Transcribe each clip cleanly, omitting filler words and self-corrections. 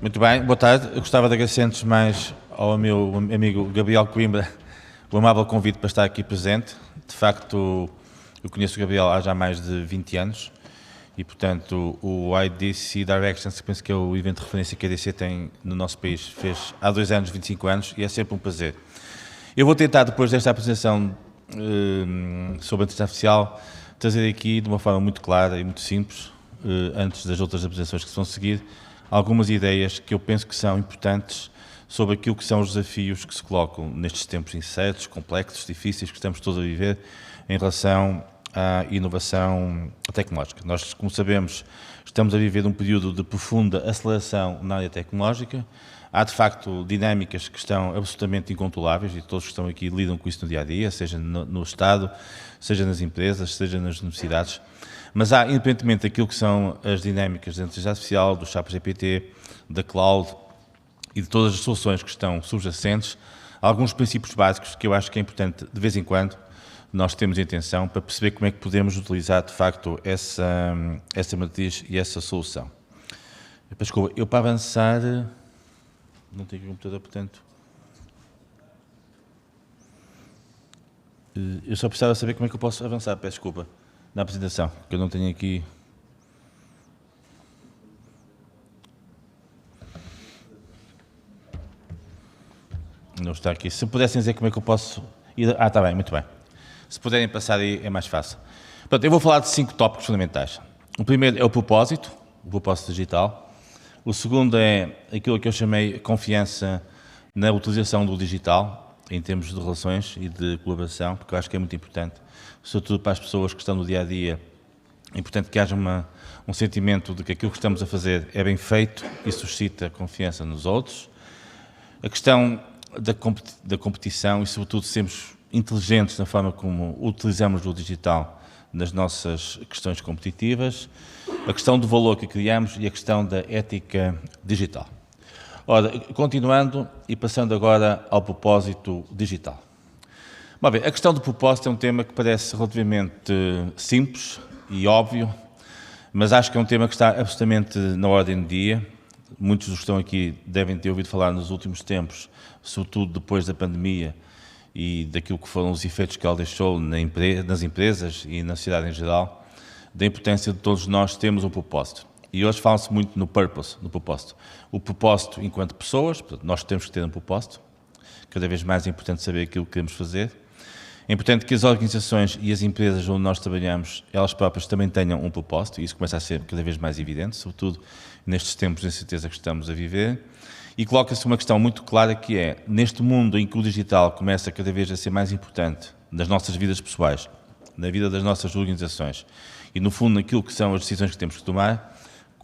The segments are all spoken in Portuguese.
Muito bem, boa tarde. Eu gostava de agradecer antes de mais ao meu amigo Gabriel Coimbra o amável convite para estar aqui presente. De facto, eu conheço o Gabriel há já mais de 20 anos e, portanto, o IDC Directions, que penso que é o evento de referência que a IDC tem no nosso país, fez há 2 anos, 25 anos, e é sempre um prazer. Eu vou tentar, depois desta apresentação sobre a inteligência artificial, trazer aqui de uma forma muito clara e muito simples, antes das outras apresentações que se vão seguir, algumas ideias que eu penso que são importantes sobre aquilo que são os desafios que se colocam nestes tempos incertos, complexos, difíceis que estamos todos a viver em relação à inovação tecnológica. Nós, como sabemos, estamos a viver um período de profunda aceleração na área tecnológica. Há, de facto, dinâmicas que estão absolutamente incontroláveis e todos que estão aqui lidam com isso no dia-a-dia, seja no Estado, seja nas empresas, seja nas universidades. Mas há, independentemente daquilo que são as dinâmicas da inteligência artificial, do ChatGPT, da cloud e de todas as soluções que estão subjacentes, há alguns princípios básicos que eu acho que é importante, de vez em quando, nós temos em atenção para perceber como é que podemos utilizar, de facto, essa matriz e essa solução. Desculpa, eu para avançar... Não tenho aqui o computador, portanto... Eu só precisava saber como é que eu posso avançar, peço desculpa, na apresentação, que eu não tenho aqui... Não está aqui. Se pudessem dizer como é que eu posso... está bem, muito bem. Se puderem passar aí é mais fácil. Portanto, eu vou falar de 5 tópicos fundamentais. O primeiro é o propósito digital. O segundo é aquilo que eu chamei confiança na utilização do digital, em termos de relações e de colaboração, porque eu acho que é muito importante, sobretudo para as pessoas que estão no dia-a-dia, é importante que haja um sentimento de que aquilo que estamos a fazer é bem feito e suscita confiança nos outros. A questão da competição e, sobretudo, sermos inteligentes na forma como utilizamos o digital nas nossas questões competitivas, a questão do valor que criamos e a questão da ética digital. Ora, continuando e passando agora ao propósito digital. Bom, a questão do propósito é um tema que parece relativamente simples e óbvio, mas acho que é um tema que está absolutamente na ordem do dia. Muitos dos que estão aqui devem ter ouvido falar nos últimos tempos, sobretudo depois da pandemia e daquilo que foram os efeitos que ela deixou nas empresas e na sociedade em geral, da importância de todos nós termos um propósito. E hoje fala-se muito no purpose, no propósito. O propósito enquanto pessoas, portanto, nós temos que ter um propósito, cada vez mais é importante saber aquilo que queremos fazer. É importante que as organizações e as empresas onde nós trabalhamos, elas próprias também tenham um propósito, e isso começa a ser cada vez mais evidente, sobretudo nestes tempos de incerteza que estamos a viver. E coloca-se uma questão muito clara que é, neste mundo em que o digital começa cada vez a ser mais importante nas nossas vidas pessoais, na vida das nossas organizações e, no fundo, naquilo que são as decisões que temos que tomar,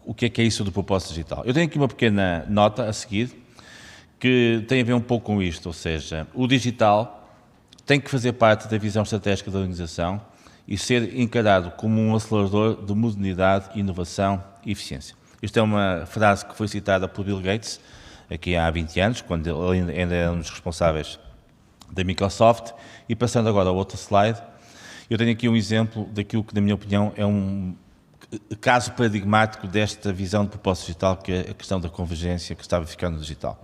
o que é isso do propósito digital? Eu tenho aqui uma pequena nota a seguir que tem a ver um pouco com isto, ou seja, o digital tem que fazer parte da visão estratégica da organização e ser encarado como um acelerador de modernidade, inovação e eficiência. Isto é uma frase que foi citada por Bill Gates aqui há 20 anos, quando ele ainda era um dos responsáveis da Microsoft. E passando agora ao outro slide, eu tenho aqui um exemplo daquilo que, na minha opinião, é um caso paradigmático desta visão de propósito digital, que é a questão da convergência que está a verificar no digital.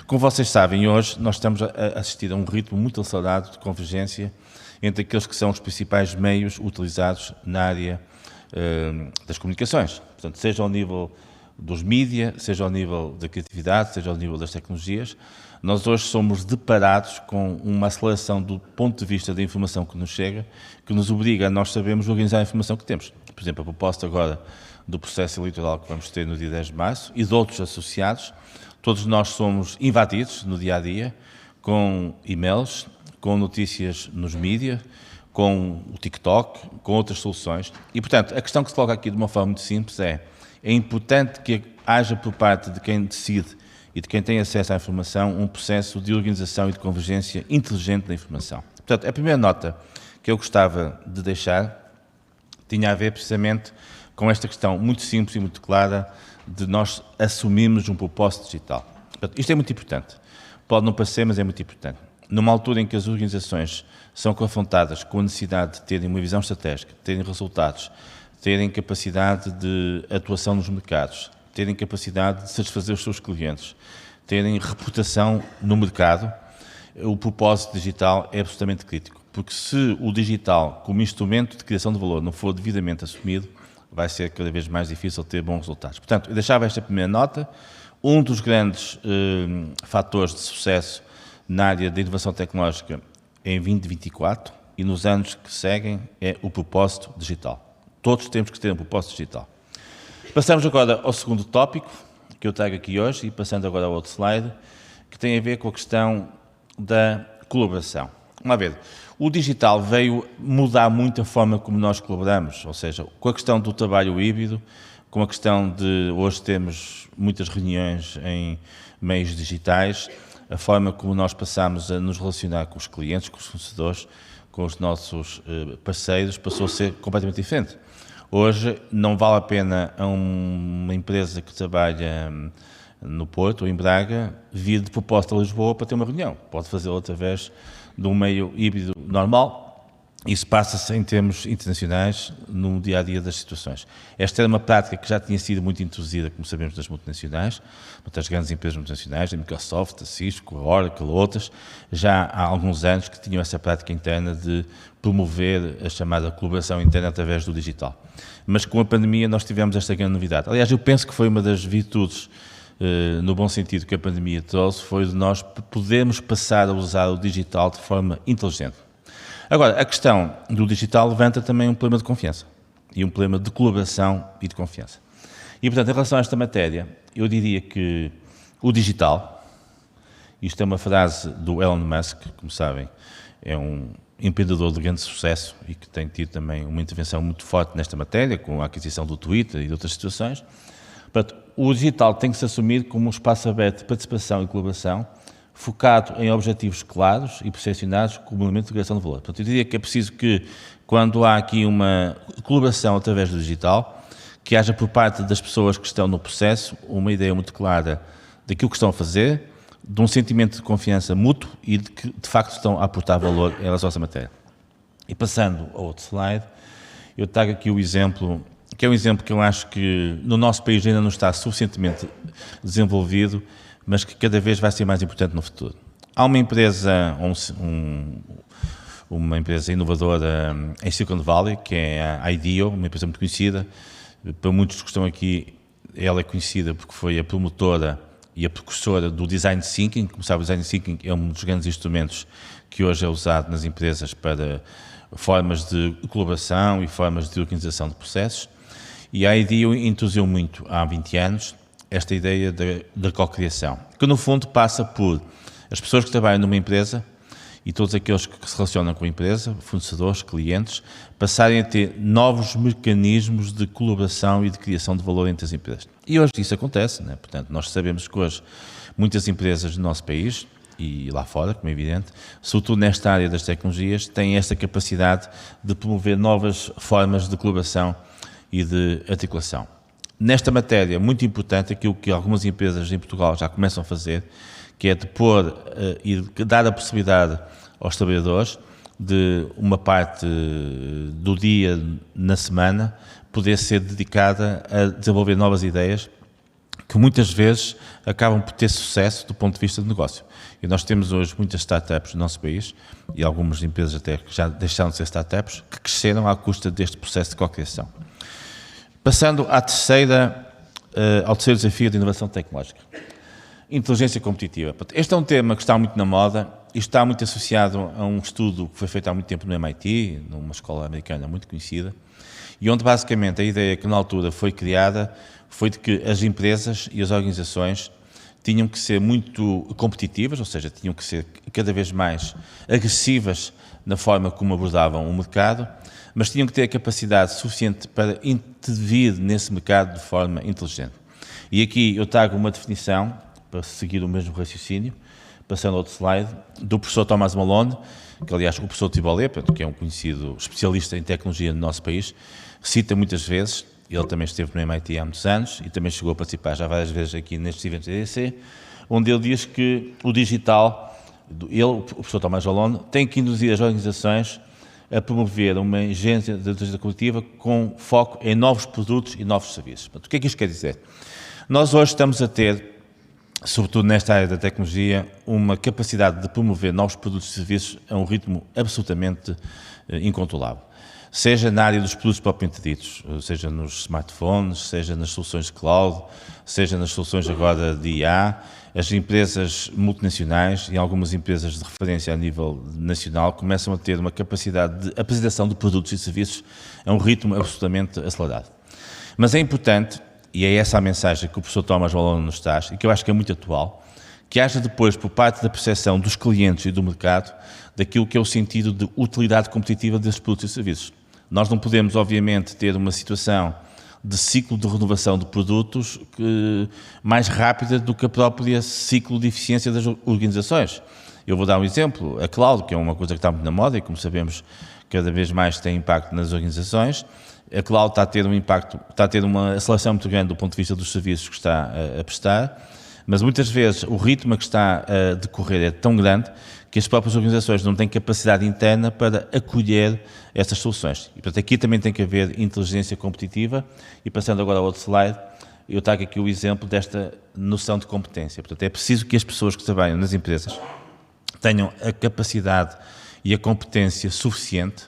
Como vocês sabem, hoje nós estamos a assistir a um ritmo muito acelerado de convergência entre aqueles que são os principais meios utilizados na área das comunicações. Portanto, seja ao nível dos mídia, seja ao nível da criatividade, seja ao nível das tecnologias, nós hoje somos deparados com uma aceleração do ponto de vista da informação que nos chega, que nos obriga a nós sabermos organizar a informação que temos. Por exemplo, a proposta agora do processo eleitoral que vamos ter no dia 10 de março e de outros associados, todos nós somos invadidos no dia-a-dia com e-mails, com notícias nos mídia, com o TikTok, com outras soluções. E, portanto, a questão que se coloca aqui de uma forma muito simples é importante que haja por parte de quem decide e de quem tem acesso à informação um processo de organização e de convergência inteligente da informação. Portanto, a primeira nota que eu gostava de deixar tinha a ver precisamente com esta questão muito simples e muito clara de nós assumirmos um propósito digital. Portanto, isto é muito importante. Pode não parecer, mas é muito importante. Numa altura em que as organizações são confrontadas com a necessidade de terem uma visão estratégica, de terem resultados, terem capacidade de atuação nos mercados, terem capacidade de satisfazer os seus clientes, terem reputação no mercado, o propósito digital é absolutamente crítico. Porque se o digital, como instrumento de criação de valor, não for devidamente assumido, vai ser cada vez mais difícil ter bons resultados. Portanto, eu deixava esta primeira nota. Um dos grandes fatores de sucesso na área da inovação tecnológica em 2024 e nos anos que seguem é o propósito digital. Todos temos que ter um propósito digital. Passamos agora ao segundo tópico que eu trago aqui hoje e passando agora ao outro slide, que tem a ver com a questão da colaboração. Vamos ver, o digital veio mudar muito a forma como nós colaboramos, ou seja, com a questão do trabalho híbrido, com a questão de hoje temos muitas reuniões em meios digitais, a forma como nós passamos a nos relacionar com os clientes, com os fornecedores, com os nossos parceiros, passou a ser completamente diferente. Hoje não vale a pena a uma empresa que trabalha no Porto ou em Braga vir de propósito a Lisboa para ter uma reunião. Pode fazê-lo através de um meio híbrido normal. Isso passa-se em termos internacionais no dia-a-dia das situações. Esta era uma prática que já tinha sido muito introduzida, como sabemos, das multinacionais, das grandes empresas multinacionais, a Microsoft, a Cisco, a Oracle, outras, já há alguns anos que tinham essa prática interna de promover a chamada colaboração interna através do digital. Mas com a pandemia nós tivemos esta grande novidade. Aliás, eu penso que foi uma das virtudes, no bom sentido, que a pandemia trouxe, foi de nós podermos passar a usar o digital de forma inteligente. Agora, a questão do digital levanta também um problema de confiança e um problema de colaboração e de confiança. E, portanto, em relação a esta matéria, eu diria que o digital, isto é uma frase do Elon Musk, como sabem, é um empreendedor de grande sucesso e que tem tido também uma intervenção muito forte nesta matéria, com a aquisição do Twitter e de outras situações. Portanto, o digital tem que se assumir como um espaço aberto de participação e colaboração, focado em objetivos claros e percepcionados como elemento de criação de valor. Portanto, eu diria que é preciso que, quando há aqui uma colaboração através do digital, que haja por parte das pessoas que estão no processo uma ideia muito clara daquilo que estão a fazer, de um sentimento de confiança mútuo e de que, de facto, estão a aportar valor em relação a essa matéria. E passando ao outro slide, eu trago aqui o exemplo, que é um exemplo que eu acho que no nosso país ainda não está suficientemente desenvolvido, mas que cada vez vai ser mais importante no futuro. Há uma empresa, uma empresa inovadora em Silicon Valley, que é a IDEO, uma empresa muito conhecida. Para muitos que estão aqui, ela é conhecida porque foi a promotora e a precursora do Design Thinking. Como sabe, o Design Thinking é um dos grandes instrumentos que hoje é usado nas empresas para formas de colaboração e formas de organização de processos. E a IDEO introduziu muito há 20 anos esta ideia da cocriação, que no fundo passa por as pessoas que trabalham numa empresa e todos aqueles que se relacionam com a empresa, fornecedores, clientes, passarem a ter novos mecanismos de colaboração e de criação de valor entre as empresas. E hoje isso acontece, né? Portanto, nós sabemos que hoje muitas empresas do nosso país e lá fora, como é evidente, sobretudo nesta área das tecnologias, têm esta capacidade de promover novas formas de colaboração e de articulação. Nesta matéria, muito importante, aquilo que algumas empresas em Portugal já começam a fazer, que é de pôr e de dar a possibilidade aos trabalhadores de uma parte do dia na semana poder ser dedicada a desenvolver novas ideias que muitas vezes acabam por ter sucesso do ponto de vista de negócio. E nós temos hoje muitas startups no nosso país, e algumas empresas até que já deixaram de ser startups, que cresceram à custa deste processo de cocriação. Passando ao terceiro desafio de inovação tecnológica. Inteligência competitiva. Este é um tema que está muito na moda e está muito associado a um estudo que foi feito há muito tempo no MIT, numa escola americana muito conhecida, e onde basicamente a ideia que na altura foi criada foi de que as empresas e as organizações tinham que ser muito competitivas, ou seja, tinham que ser cada vez mais agressivas na forma como abordavam o mercado, mas tinham que ter a capacidade suficiente para intervir nesse mercado de forma inteligente. E aqui eu trago uma definição, para seguir o mesmo raciocínio, passando ao outro slide, do professor Thomas Malone, que aliás o professor Tibolé, que é um conhecido especialista em tecnologia no nosso país, cita muitas vezes, ele também esteve no MIT há muitos anos e também chegou a participar já várias vezes aqui nestes eventos da EDC, onde ele diz que o digital, o professor Thomas Malone, tem que induzir as organizações a promover uma agência de inteligência coletiva com foco em novos produtos e novos serviços. Portanto, o que é que isto quer dizer? Nós hoje estamos a ter, sobretudo nesta área da tecnologia, uma capacidade de promover novos produtos e serviços a um ritmo absolutamente incontrolável. Seja na área dos produtos propriamente ditos, seja nos smartphones, seja nas soluções de cloud, seja nas soluções agora de IA, as empresas multinacionais e algumas empresas de referência a nível nacional começam a ter uma capacidade de apresentação de produtos e serviços a um ritmo absolutamente acelerado. Mas é importante, e é essa a mensagem que o professor Tomás Valona nos traz, e que eu acho que é muito atual, que haja depois, por parte da percepção dos clientes e do mercado, daquilo que é o sentido de utilidade competitiva desses produtos e serviços. Nós não podemos, obviamente, ter uma situação de ciclo de renovação de produtos mais rápida do que a própria ciclo de eficiência das organizações. Eu vou dar um exemplo, a cloud, que é uma coisa que está muito na moda e, como sabemos, cada vez mais tem impacto nas organizações. A cloud está a ter um impacto, está a ter uma aceleração muito grande do ponto de vista dos serviços que está a prestar, mas muitas vezes o ritmo que está a decorrer é tão grande que as próprias organizações não têm capacidade interna para acolher essas soluções. E, portanto, aqui também tem que haver inteligência competitiva. E, passando agora ao outro slide, eu trago aqui o exemplo desta noção de competência. Portanto, é preciso que as pessoas que trabalham nas empresas tenham a capacidade e a competência suficiente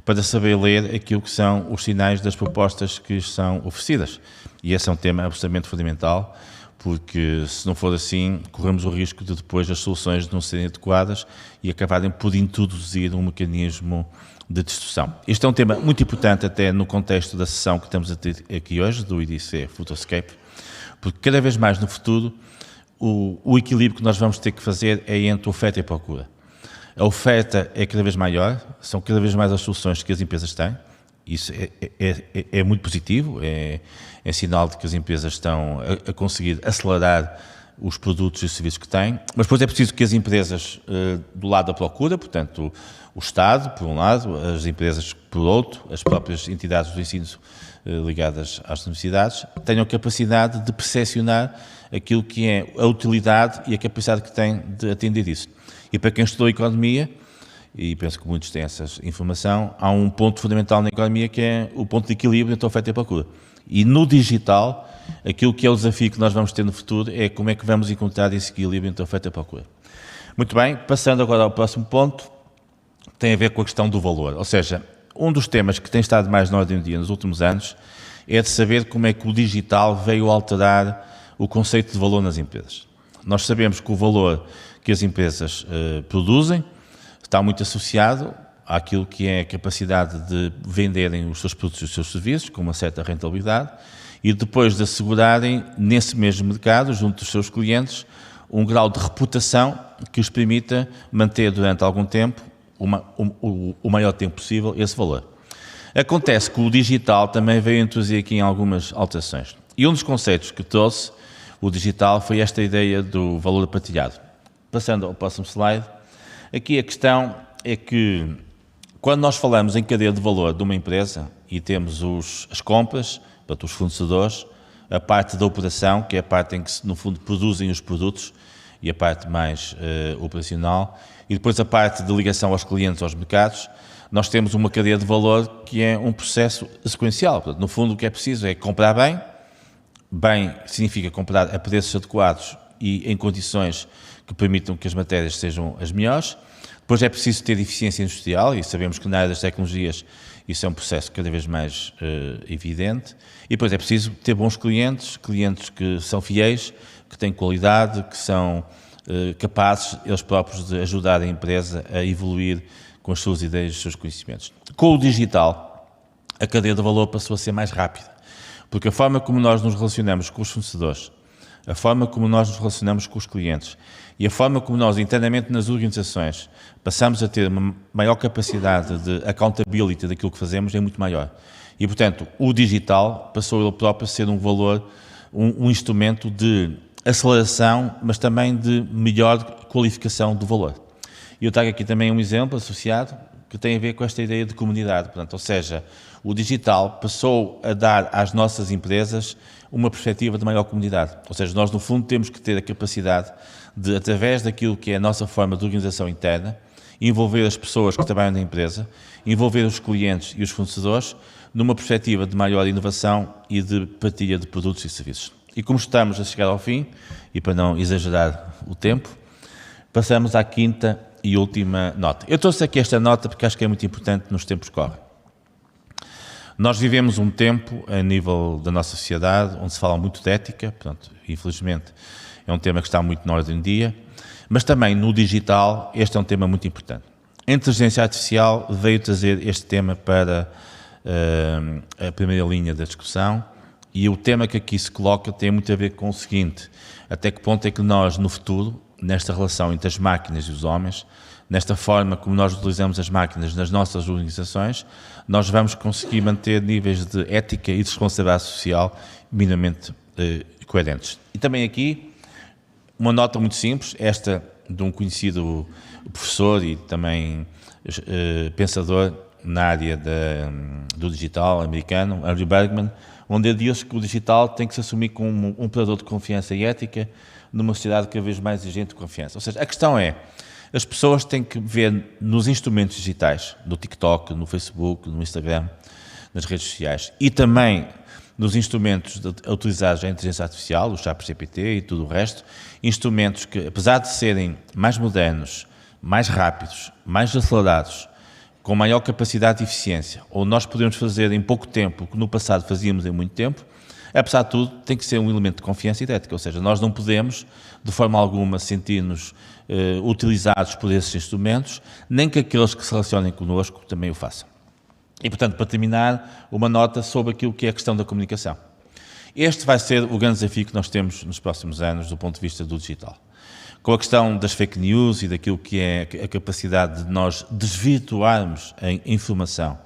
para saber ler aquilo que são os sinais das propostas que são oferecidas. E esse é um tema absolutamente fundamental, porque se não for assim, corremos o risco de depois as soluções não serem adequadas e acabarem por introduzir um mecanismo de distorção. Este é um tema muito importante até no contexto da sessão que estamos a ter aqui hoje, do IDC Futurescape, porque cada vez mais no futuro o equilíbrio que nós vamos ter que fazer é entre oferta e procura. A oferta é cada vez maior, são cada vez mais as soluções que as empresas têm. Isso é muito positivo, é sinal de que as empresas estão a conseguir acelerar os produtos e os serviços que têm, mas depois é preciso que as empresas, do lado da procura, portanto, o Estado, por um lado, as empresas, por outro, as próprias entidades do ensino ligadas às universidades, tenham capacidade de percepcionar aquilo que é a utilidade e a capacidade que têm de atender isso. E para quem estudou economia, e penso que muitos têm essa informação, há um ponto fundamental na economia que é o ponto de equilíbrio entre a oferta e a procura. E no digital, aquilo que é o desafio que nós vamos ter no futuro é como é que vamos encontrar esse equilíbrio entre a oferta e a procura. Muito bem, passando agora ao próximo ponto, tem a ver com a questão do valor. Ou seja, um dos temas que tem estado mais na ordem do dia nos últimos anos é de saber como é que o digital veio alterar o conceito de valor nas empresas. Nós sabemos que o valor que as empresas produzem está muito associado àquilo que é a capacidade de venderem os seus produtos e os seus serviços com uma certa rentabilidade e depois de assegurarem nesse mesmo mercado, junto dos seus clientes, um grau de reputação que os permita manter durante algum tempo, o maior tempo possível, esse valor. Acontece que o digital também veio introduzir aqui algumas alterações. E um dos conceitos que trouxe o digital foi esta ideia do valor partilhado. Passando ao próximo slide, aqui a questão é que quando nós falamos em cadeia de valor de uma empresa e temos as compras, portanto, os fornecedores, a parte da operação, que é a parte em que no fundo produzem os produtos e a parte mais operacional, e depois a parte de ligação aos clientes, aos mercados, nós temos uma cadeia de valor que é um processo sequencial. Portanto, no fundo o que é preciso é comprar bem, bem significa comprar a preços adequados e em condições que permitam que as matérias sejam as melhores. Depois é preciso ter eficiência industrial e sabemos que na área das tecnologias isso é um processo cada vez mais evidente. E depois é preciso ter bons clientes, clientes que são fiéis, que têm qualidade, que são capazes eles próprios de ajudar a empresa a evoluir com as suas ideias e os seus conhecimentos. Com o digital, a cadeia de valor passou a ser mais rápida, porque a forma como nós nos relacionamos com os fornecedores, a forma como nós nos relacionamos com os clientes e a forma como nós internamente nas organizações passamos a ter uma maior capacidade de accountability daquilo que fazemos é muito maior. E, portanto, o digital passou ele próprio a ser um valor, um instrumento de aceleração, mas também de melhor qualificação do valor. E eu trago aqui também um exemplo associado que tem a ver com esta ideia de comunidade. Portanto, ou seja, o digital passou a dar às nossas empresas uma perspectiva de maior comunidade. Ou seja, nós no fundo temos que ter a capacidade de, através daquilo que é a nossa forma de organização interna, envolver as pessoas que trabalham na empresa, envolver os clientes e os fornecedores numa perspectiva de maior inovação e de partilha de produtos e serviços. E como estamos a chegar ao fim, e para não exagerar o tempo, passamos à quinta e última nota. Eu trouxe aqui esta nota porque acho que é muito importante nos tempos que correm. Nós vivemos um tempo, a nível da nossa sociedade, onde se fala muito de ética, portanto, infelizmente é um tema que está muito na ordem do dia, mas também no digital este é um tema muito importante. A inteligência artificial veio trazer este tema para a primeira linha da discussão e o tema que aqui se coloca tem muito a ver com o seguinte: até que ponto é que nós, no futuro, nesta relação entre as máquinas e os homens, nesta forma como nós utilizamos as máquinas nas nossas organizações, nós vamos conseguir manter níveis de ética e de responsabilidade social minimamente coerentes. E também aqui, uma nota muito simples, esta de um conhecido professor e também pensador na área do digital americano, Andrew Bergman, onde ele diz que o digital tem que se assumir como um operador de confiança e ética numa sociedade cada vez mais exigente de confiança. Ou seja, a questão é, as pessoas têm que ver nos instrumentos digitais, no TikTok, no Facebook, no Instagram, nas redes sociais, e também nos instrumentos utilizados a inteligência artificial, o ChatGPT e tudo o resto, instrumentos que, apesar de serem mais modernos, mais rápidos, mais acelerados, com maior capacidade de eficiência, ou nós podemos fazer em pouco tempo o que no passado fazíamos em muito tempo, apesar de tudo, tem que ser um elemento de confiança e de ética, ou seja, nós não podemos, de forma alguma, sentir-nos utilizados por esses instrumentos, nem que aqueles que se relacionem connosco também o façam. E, portanto, para terminar, uma nota sobre aquilo que é a questão da comunicação. Este vai ser o grande desafio que nós temos nos próximos anos do ponto de vista do digital. Com a questão das fake news e daquilo que é a capacidade de nós desvirtuarmos a informação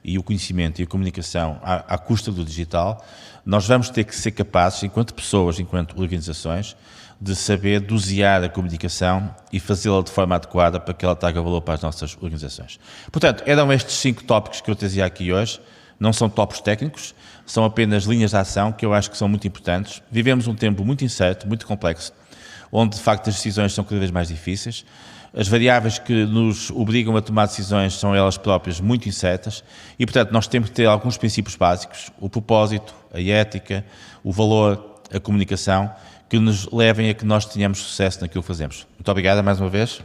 e o conhecimento e a comunicação à custa do digital, nós vamos ter que ser capazes, enquanto pessoas, enquanto organizações, de saber dosear a comunicação e fazê-la de forma adequada para que ela traga valor para as nossas organizações. Portanto, eram estes 5 tópicos que eu trazia aqui hoje. Não são tópicos técnicos, são apenas linhas de ação que eu acho que são muito importantes. Vivemos um tempo muito incerto, muito complexo, onde de facto as decisões são cada vez mais difíceis. As variáveis que nos obrigam a tomar decisões são elas próprias muito incertas e, portanto, nós temos que ter alguns princípios básicos: o propósito, a ética, o valor, a comunicação, que nos levem a que nós tenhamos sucesso naquilo que fazemos. Muito obrigado mais uma vez.